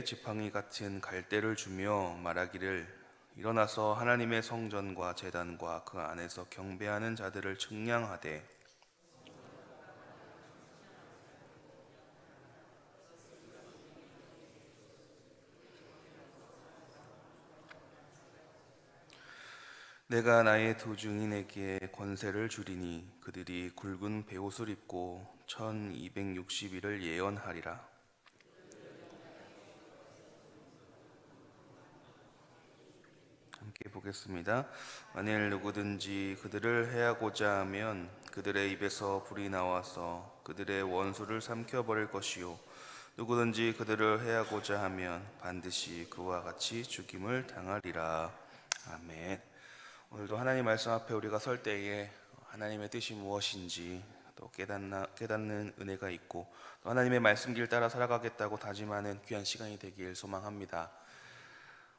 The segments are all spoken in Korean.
그들에게 지팡이 같은 갈대를 주며 말하기를 일어나서 하나님의 성전과 제단과 그 안에서 경배하는 자들을 측량하되 내가 나의 두 증인에게 권세를 주리니 그들이 굵은 베옷을 입고 1260일을 예언하리라. 함께 보겠습니다. 만일 누구든지 그들을 해하고자 하면 그들의 입에서 불이 나와서 그들의 원수를 삼켜버릴 것이요 누구든지 그들을 해하고자 하면 반드시 그와 같이 죽임을 당하리라. 아멘. 오늘도 하나님 말씀 앞에 우리가 설 때에 하나님의 뜻이 무엇인지 또 깨닫는 은혜가 있고 또 하나님의 말씀길 따라 살아가겠다고 다짐하는 귀한 시간이 되길 소망합니다.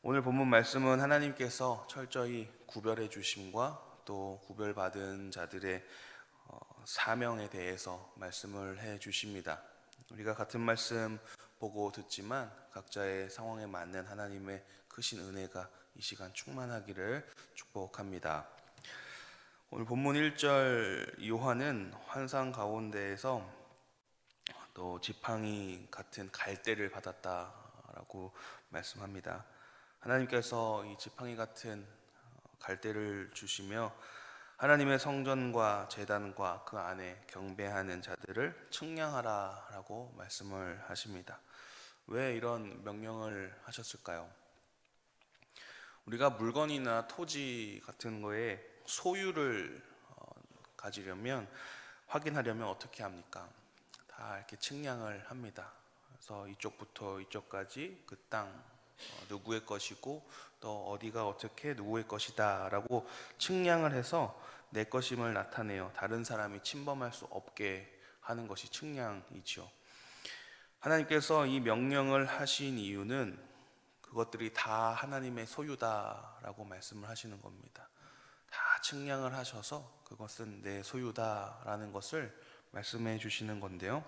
오늘 본문 말씀은 하나님께서 철저히 구별해 주심과 또 구별받은 자들의 사명에 대해서 말씀을 해 주십니다. 우리가 같은 말씀 보고 듣지만 각자의 상황에 맞는 하나님의 크신 은혜가 이 시간 충만하기를 축복합니다. 오늘 본문 1절 요한은 환상 가운데에서 또 지팡이 같은 갈대를 받았다라고 말씀합니다. 하나님께서 이 지팡이 같은 갈대를 주시며 하나님의 성전과 제단과 그 안에 경배하는 자들을 측량하라라고 말씀을 하십니다. 왜 이런 명령을 하셨을까요? 우리가 물건이나 토지 같은 거에 소유를 가지려면 확인하려면 어떻게 합니까? 다 이렇게 측량을 합니다. 그래서 이쪽부터 이쪽까지 그 땅 누구의 것이고 또 어디가 어떻게 누구의 것이다 라고 측량을 해서 내 것임을 나타내어 다른 사람이 침범할 수 없게 하는 것이 측량이죠. 하나님께서 이 명령을 하신 이유는 그것들이 다 하나님의 소유다라고 말씀을 하시는 겁니다. 다 측량을 하셔서 그것은 내 소유다라는 것을 말씀해 주시는 건데요.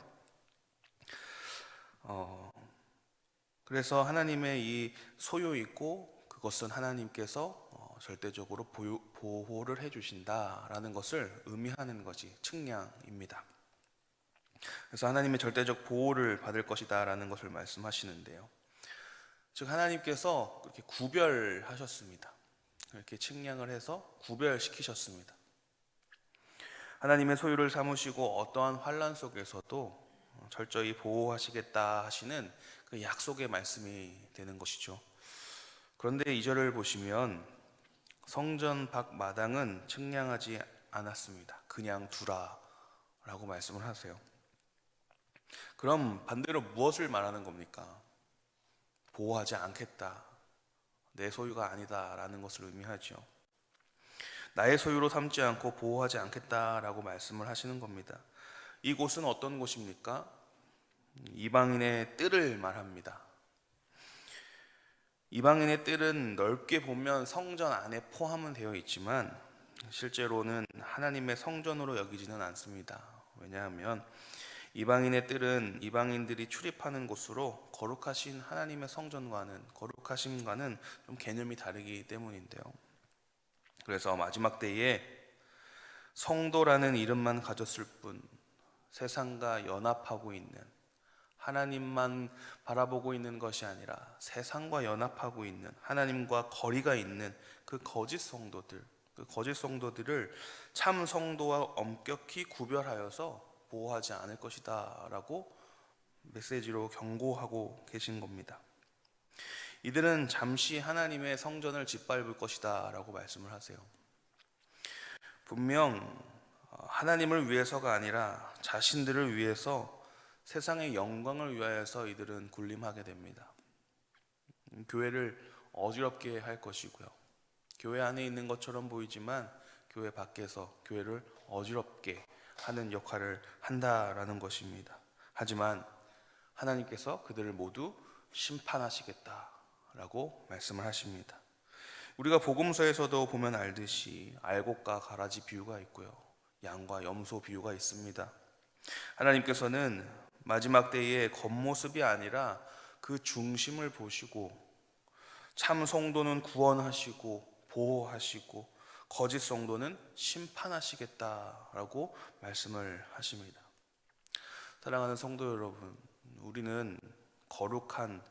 그래서 하나님의 이 소유 있고 그것은 하나님께서 절대적으로 보호를 해주신다라는 것을 의미하는 것이 측량입니다. 그래서 하나님의 절대적 보호를 받을 것이다라는 것을 말씀하시는데요. 즉 하나님께서 그렇게 구별하셨습니다. 이렇게 측량을 해서 구별시키셨습니다. 하나님의 소유를 삼으시고 어떠한 환난 속에서도 철저히 보호하시겠다 하시는 그 약속의 말씀이 되는 것이죠. 그런데 2절을 보시면 성전 밖 마당은 측량하지 않았습니다. 그냥 두라 라고 말씀을 하세요. 그럼 반대로 무엇을 말하는 겁니까? 보호하지 않겠다, 내 소유가 아니다 라는 것을 의미하죠. 나의 소유로 삼지 않고 보호하지 않겠다라고 말씀을 하시는 겁니다. 이곳은 어떤 곳입니까? 이방인의 뜰을 말합니다. 이방인의 뜰은 넓게 보면 성전 안에 포함은 되어 있지만 실제로는 하나님의 성전으로 여기지는 않습니다. 왜냐하면 이방인의 뜰은 이방인들이 출입하는 곳으로 거룩하신 하나님의 거룩하심과는 좀 개념이 다르기 때문인데요. 그래서 마지막 때에 성도라는 이름만 가졌을 뿐 세상과 연합하고 있는, 하나님만 바라보고 있는 것이 아니라 세상과 연합하고 있는, 하나님과 거리가 있는 그 거짓 성도들을 참 성도와 엄격히 구별하여서 보호하지 않을 것이다 라고 메시지로 경고하고 계신 겁니다. 이들은 잠시 하나님의 성전을 짓밟을 것이다 라고 말씀을 하세요. 분명 하나님을 위해서가 아니라 자신들을 위해서, 세상의 영광을 위하여서 이들은 군림하게 됩니다. 교회를 어지럽게 할 것이고요. 교회 안에 있는 것처럼 보이지만 교회 밖에서 교회를 어지럽게 하는 역할을 한다라는 것입니다. 하지만 하나님께서 그들을 모두 심판하시겠다라고 말씀을 하십니다. 우리가 복음서에서도 보면 알듯이 알곡과 가라지 비유가 있고요, 양과 염소 비유가 있습니다. 하나님께서는 마지막 때의 겉모습이 아니라 그 중심을 보시고 참 성도는 구원하시고 보호하시고 거짓 성도는 심판하시겠다라고 말씀을 하십니다. 사랑하는 성도 여러분, 우리는 거룩한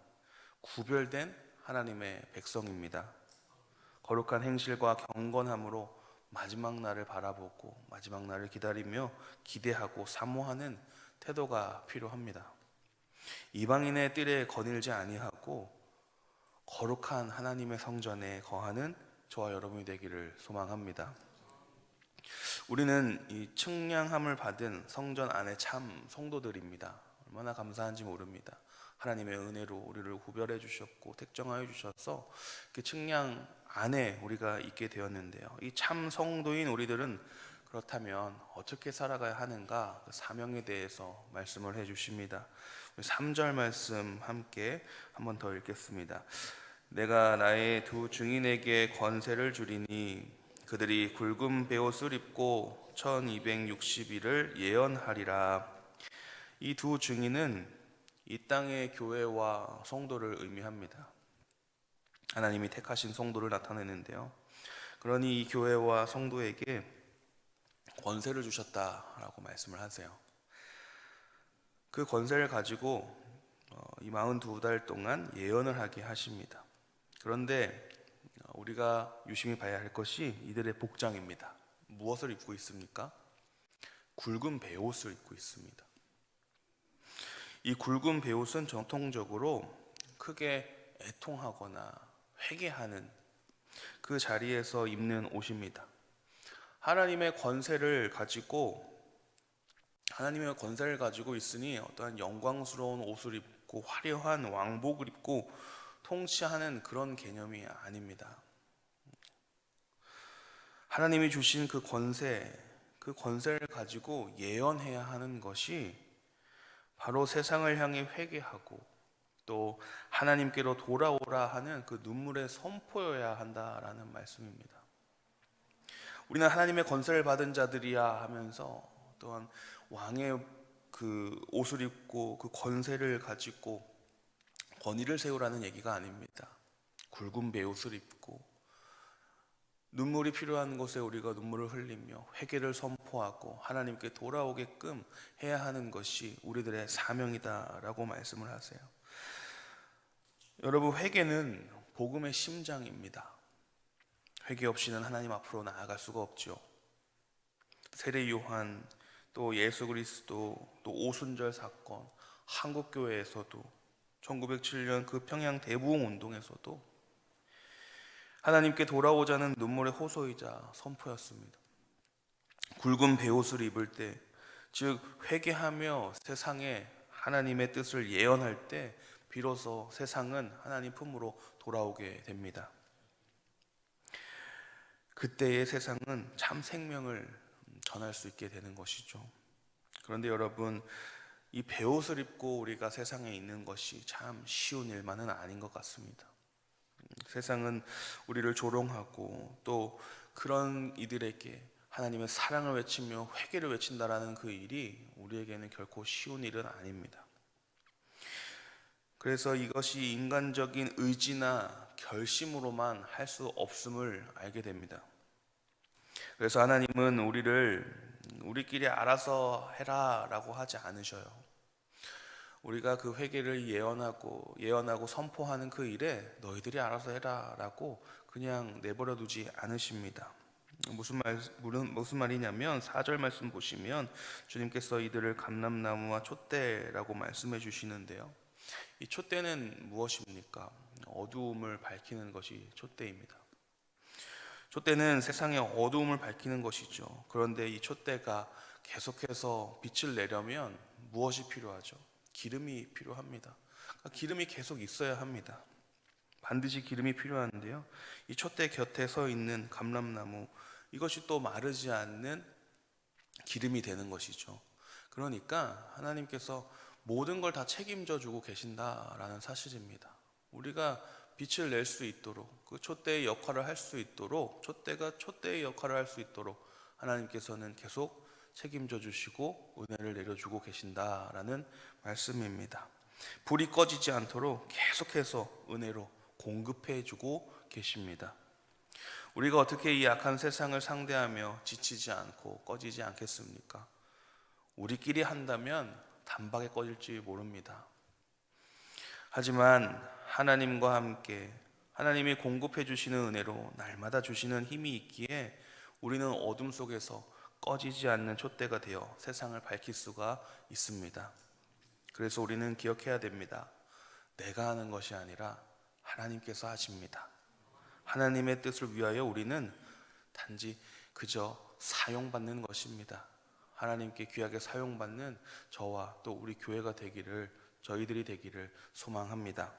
구별된 하나님의 백성입니다. 거룩한 행실과 경건함으로 마지막 날을 바라보고 마지막 날을 기다리며 기대하고 사모하는 태도가 필요합니다. 이방인의 뜰에 거닐지 아니하고 거룩한 하나님의 성전에 거하는 저와 여러분이 되기를 소망합니다. 우리는 이 측량함을 받은 성전 안의 참 성도들입니다. 얼마나 감사한지 모릅니다. 하나님의 은혜로 우리를 구별해 주셨고 택정하여 주셔서 그 측량 안에 우리가 있게 되었는데요. 이 참 성도인 우리들은 그렇다면 어떻게 살아가야 하는가, 그 사명에 대해서 말씀을 해 주십니다. 3절 말씀 함께 한번 더 읽겠습니다. 내가 나의 두 증인에게 권세를 주리니 그들이 굵은 베옷을 입고 1260일을 예언하리라. 이 두 증인은 이 땅의 교회와 성도를 의미합니다. 하나님이 택하신 성도를 나타내는데요. 그러니 이 교회와 성도에게 권세를 주셨다라고 말씀을 하세요. 그 권세를 가지고 이 42달 동안 예언을 하게 하십니다. 그런데 우리가 유심히 봐야 할 것이 이들의 복장입니다. 무엇을 입고 있습니까? 굵은 베옷을 입고 있습니다. 이 굵은 베옷은 전통적으로 크게 애통하거나 회개하는 그 자리에서 입는 옷입니다. 하나님의 권세를 가지고 있으니 어떠한 영광스러운 옷을 입고 화려한 왕복을 입고 통치하는 그런 개념이 아닙니다. 하나님이 주신 그 권세를 가지고 예언해야 하는 것이 바로 세상을 향해 회개하고 또 하나님께로 돌아오라 하는 그 눈물의 선포여야 한다라는 말씀입니다. 우리는 하나님의 권세를 받은 자들이야 하면서 또한 왕의 그 옷을 입고 그 권세를 가지고 권위를 세우라는 얘기가 아닙니다. 굵은 베옷을 입고 눈물이 필요한 곳에 우리가 눈물을 흘리며 회개를 선포하고 하나님께 돌아오게끔 해야 하는 것이 우리들의 사명이다라고 말씀을 하세요. 여러분, 회개는 복음의 심장입니다. 회개 없이는 하나님 앞으로 나아갈 수가 없죠. 세례 요한, 또 예수 그리스도, 또 오순절 사건, 한국교회에서도 1907년 그 평양 대부흥 운동에서도 하나님께 돌아오자는 눈물의 호소이자 선포였습니다. 굵은 베옷을 입을 때, 즉 회개하며 세상에 하나님의 뜻을 예언할 때 비로소 세상은 하나님 품으로 돌아오게 됩니다. 그때의 세상은 참 생명을 전할 수 있게 되는 것이죠. 그런데 여러분, 이 베옷을 입고 우리가 세상에 있는 것이 참 쉬운 일만은 아닌 것 같습니다. 세상은 우리를 조롱하고 또 그런 이들에게 하나님의 사랑을 외치며 회개를 외친다라는 그 일이 우리에게는 결코 쉬운 일은 아닙니다. 그래서 이것이 인간적인 의지나 결심으로만 할 수 없음을 알게 됩니다. 그래서 하나님은 우리끼리 알아서 해라 라고 하지 않으셔요. 우리가 그 회개를 예언하고 선포하는 그 일에 너희들이 알아서 해라 라고 그냥 내버려 두지 않으십니다. 무슨 말이냐면 4절 말씀 보시면 주님께서 이들을 감람나무와 촛대라고 말씀해 주시는데요. 이 촛대는 무엇입니까? 어두움을 밝히는 것이 촛대입니다. 촛대는 세상의 어두움을 밝히는 것이죠. 그런데 이 촛대가 계속해서 빛을 내려면 무엇이 필요하죠? 기름이 필요합니다. 기름이 계속 있어야 합니다. 반드시 기름이 필요한데요. 이 촛대 곁에 서 있는 감람나무, 이것이 또 마르지 않는 기름이 되는 것이죠. 그러니까 하나님께서 모든 걸 다 책임져 주고 계신다라는 사실입니다. 우리가 빛을 낼 수 있도록, 그 촛대의 역할을 할 수 있도록, 촛대가 촛대의 역할을 할 수 있도록 하나님께서는 계속 책임져 주시고 은혜를 내려주고 계신다라는 말씀입니다. 불이 꺼지지 않도록 계속해서 은혜로 공급해주고 계십니다. 우리가 어떻게 이 악한 세상을 상대하며 지치지 않고 꺼지지 않겠습니까? 우리끼리 한다면 단박에 꺼질지 모릅니다. 하지만 하나님과 함께 하나님이 공급해 주시는 은혜로 날마다 주시는 힘이 있기에 우리는 어둠 속에서 꺼지지 않는 촛대가 되어 세상을 밝힐 수가 있습니다. 그래서 우리는 기억해야 됩니다. 내가 하는 것이 아니라 하나님께서 하십니다. 하나님의 뜻을 위하여 우리는 단지 그저 사용받는 것입니다. 하나님께 귀하게 사용받는 저와 또 우리 교회가 되기를, 저희들이 되기를 소망합니다.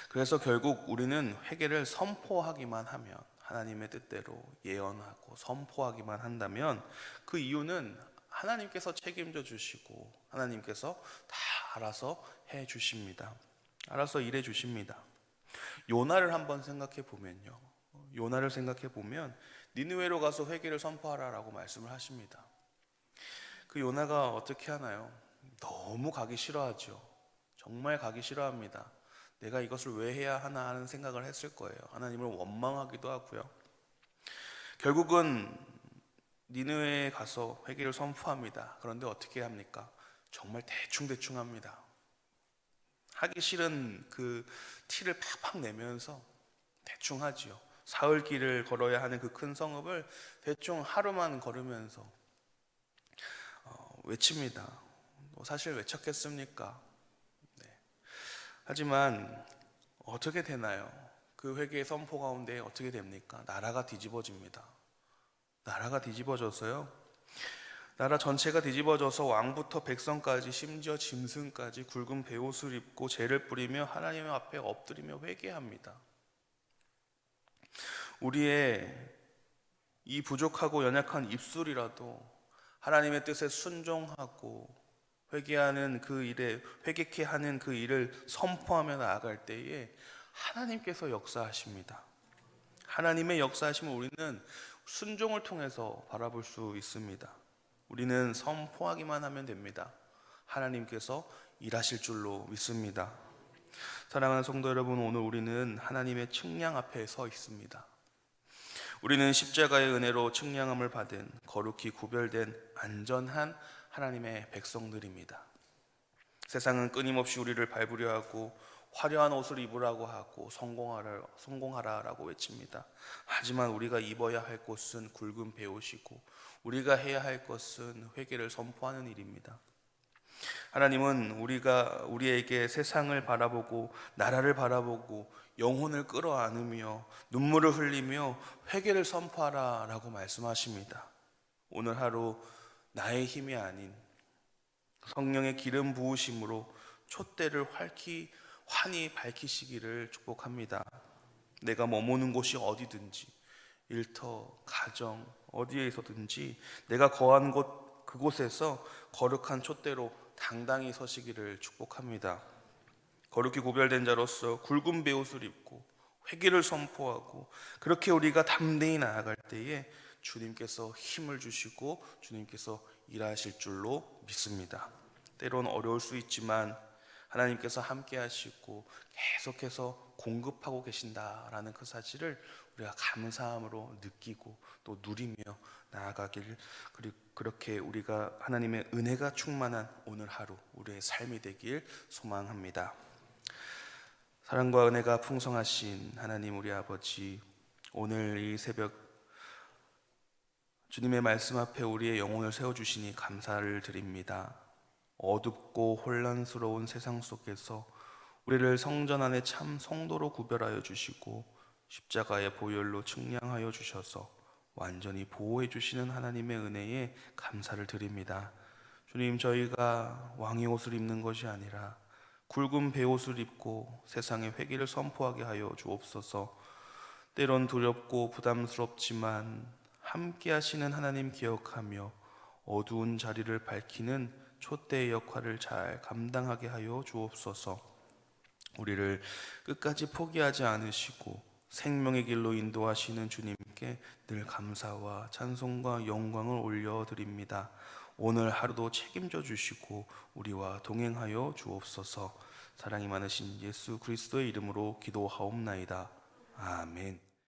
그래서 결국 우리는 회개를 선포하기만 하면, 하나님의 뜻대로 예언하고 선포하기만 한다면 그 이유는 하나님께서 책임져 주시고 하나님께서 다 알아서 해 주십니다. 알아서 일해 주십니다. 요나를 한번 생각해 보면요, 요나를 생각해 보면 니느웨로 가서 회개를 선포하라라고 말씀을 하십니다. 그 요나가 어떻게 하나요? 너무 가기 싫어하죠. 정말 가기 싫어합니다. 내가 이것을 왜 해야 하나 하는 생각을 했을 거예요. 하나님을 원망하기도 하고요. 결국은 니느웨에 가서 회개를 선포합니다. 그런데 어떻게 합니까? 정말 대충 합니다. 하기 싫은 그 티를 팍팍 내면서 대충 하지요. 사흘 길을 걸어야 하는 그 큰 성읍을 대충 하루만 걸으면서 외칩니다. 사실 외쳤겠습니까? 네. 하지만 어떻게 되나요? 그 회개의 선포 가운데 어떻게 됩니까? 나라가 뒤집어집니다. 나라가 뒤집어져서요, 나라 전체가 뒤집어져서 왕부터 백성까지 심지어 짐승까지 굵은 베옷을 입고 죄를 뿌리며 하나님 앞에 엎드리며 회개합니다. 우리의 이 부족하고 연약한 입술이라도 하나님의 뜻에 순종하고 회개하는 그 일에, 회개케 하는 그 일을 선포하며 나아갈 때에 하나님께서 역사하십니다. 하나님의 역사하심을 우리는 순종을 통해서 바라볼 수 있습니다. 우리는 선포하기만 하면 됩니다. 하나님께서 일하실 줄로 믿습니다. 사랑하는 성도 여러분, 오늘 우리는 하나님의 측량 앞에 서 있습니다. 우리는 십자가의 은혜로 측량함을 받은 거룩히 구별된 안전한 하나님의 백성들입니다. 세상은 끊임없이 우리를 밟으려 하고 화려한 옷을 입으라고 하고 성공하라라고 외칩니다. 하지만 우리가 입어야 할 것은 굵은 베옷이고 우리가 해야 할 것은 회개를 선포하는 일입니다. 하나님은 우리에게 세상을 바라보고 나라를 바라보고 영혼을 끌어안으며 눈물을 흘리며 회개를 선포하라라고 말씀하십니다. 오늘 하루 나의 힘이 아닌 성령의 기름 부으심으로 촛대를 환히 밝히시기를 축복합니다. 내가 머무는 곳이 어디든지, 일터, 가정, 어디에 있어든지 내가 거한 곳 그곳에서 거룩한 촛대로 당당히 서시기를 축복합니다. 거룩히 구별된 자로서 굵은 베옷을 입고 회개를 선포하고 그렇게 우리가 담대히 나아갈 때에 주님께서 힘을 주시고 주님께서 일하실 줄로 믿습니다. 때론 어려울 수 있지만 하나님께서 함께 하시고 계속해서 공급하고 계신다라는 그 사실을 우리가 감사함으로 느끼고 또 누리며 나아가길, 그리고 그렇게 우리가 하나님의 은혜가 충만한 오늘 하루 우리의 삶이 되길 소망합니다. 사랑과 은혜가 풍성하신 하나님 우리 아버지, 오늘 이 새벽 주님의 말씀 앞에 우리의 영혼을 세워주시니 감사를 드립니다. 어둡고 혼란스러운 세상 속에서 우리를 성전 안에 참 성도로 구별하여 주시고 십자가의 보혈로 측량하여 주셔서 완전히 보호해 주시는 하나님의 은혜에 감사를 드립니다. 주님, 저희가 왕의 옷을 입는 것이 아니라 굵은 베옷을 입고 세상의 회개를 선포하게 하여 주옵소서. 때론 두렵고 부담스럽지만 함께 하시는 하나님 기억하며 어두운 자리를 밝히는 촛대의 역할을 잘 감당하게 하여 주옵소서. 우리를 끝까지 포기하지 않으시고 생명의 길로 인도하시는 주님께 늘 감사와 찬송과 영광을 올려드립니다. 오늘 하루도 책임져 주시고 우리와 동행하여 주옵소서. 사랑이 많으신 예수 그리스도의 이름으로 기도하옵나이다. 아멘.